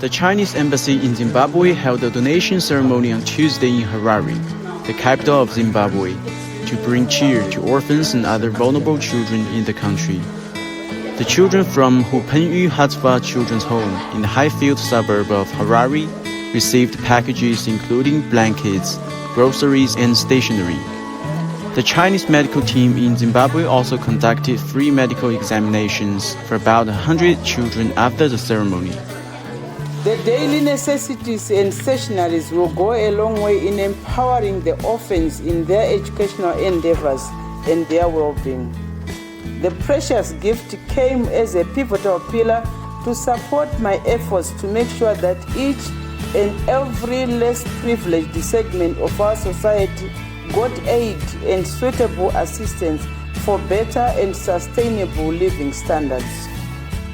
The Chinese embassy in Zimbabwe held a donation ceremony on Tuesday in Harare, the capital of Zimbabwe, to bring cheer to orphans and other vulnerable children in the country. The children from Hupenyu Hatzwa Children's Home in the Highfield suburb of Harare received packages including blankets, groceries, and stationery. The Chinese medical team in Zimbabwe also conducted free medical examinations for about 100 children after the ceremony. The daily necessities and stationaries will go a long way in empowering the orphans in their educational endeavors and their well-being. The precious gift came as a pivotal pillar to support my efforts to make sure that each and every less privileged segment of our society got aid and suitable assistance for better and sustainable living standards.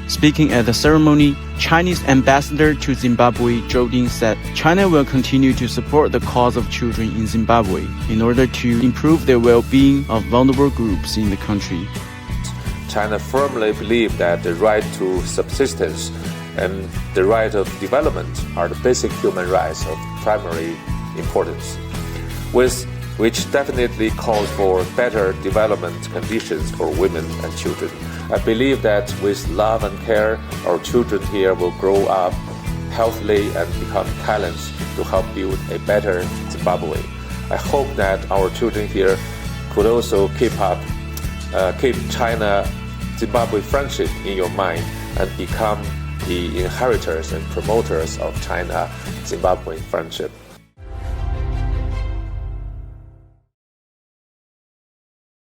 Speaking at the ceremony, Chinese ambassador to Zimbabwe, Zhou Ding, said China will continue to support the cause of children in Zimbabwe in order to improve the well-being of vulnerable groups in the country. China firmly believes that the right to subsistence and the right of development are the basic human rights of primary importance, which definitely calls for better development conditions for women and children. I believe that with love and care, our children here will grow up healthily and become talents to help build a better Zimbabwe. I hope that our children here could also keep China-Zimbabwe friendship in your mind and become the inheritors and promoters of China-Zimbabwe friendship.